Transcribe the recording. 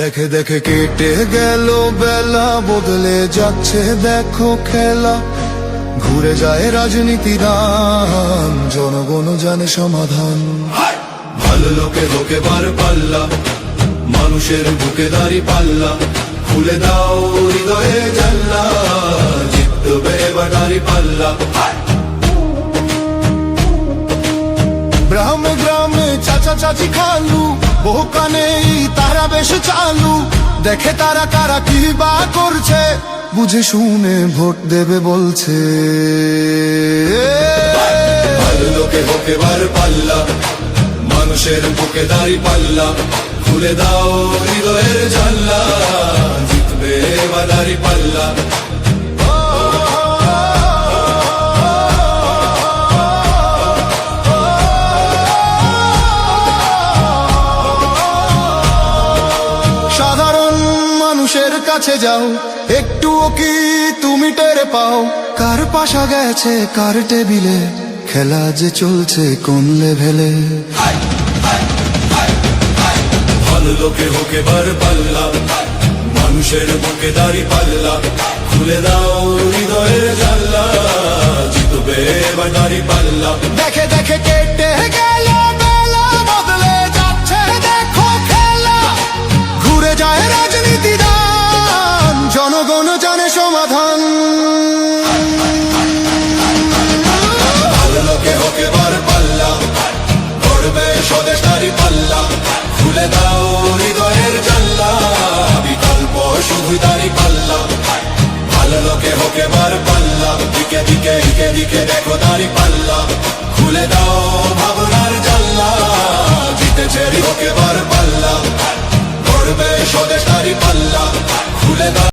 দেখে দেখে কেটে গেল বেলা, বদলে যাচ্ছে দেখো খেলা। ঘুরে যায় রাজনীতির রান, জনগণ জানে সমাধান। ভালো লোকে লোকে বার পাল্লা, মানুষের বুকে দাঁড়ি পাল্লা। খুলে দাও হৃদয়ে জানলা, জিতবে এবার দাঁড়ি পাল্লা। গ্রামে গ্রামে চাচা চাচি খালু, বহু কানেই তারা বেশ চালু। দেখে তারা কারা কি বা করছে, বুঝে শুনে ভোট দেবে বলছে। ভালো লোকে হোক এবার পাল্লা, মানুষের বুকে দাঁড়ি পাল্লা। খুলে দাও হৃদয়ের জানলা, জিতবে এবার দাঁড়ি পাল্লা। সাধারণ মানুষের কাছে যাও, একটুও কি তুমি টের পাও? কার পাশা গেছে কার টেবিলে, খেলা যে চলছে কোন লেভেলে। ভালো লোকে হোক এবার পাল্লা, মানুষের বুকে দাঁড়ি পাল্লা। খুলে দাও হৃদয়ের জানলা, জিতবে এবার দাঁড়ি পাল্লা। দেখে দেখে কেটে গেল বেলা, বদলে যাচ্ছে দেখো খেলা। ঘুরে যায় রাজনীতির রান, জনগণ জানে সমাধান। ভালো লোকে হোক এবার পাল্লা, গড়বে স্বদেশ দাঁড়ি পাল্লা। খুলে দাও হৃদয়ের জানলা, বিকল্প শুধু দাঁড়ি পাল্লা। ভালো লোকে হোক এবার পাল্লা, দিকে দিকে দিকে দিকে দেখো দাঁড়ি পাল্লা। খুলে দাও ভাবনার জানলা, জিতেছে হোক এবার পাল্লা। গড়বে স্বদেশ দাঁড়ি পাল্লা। খুলে দাও।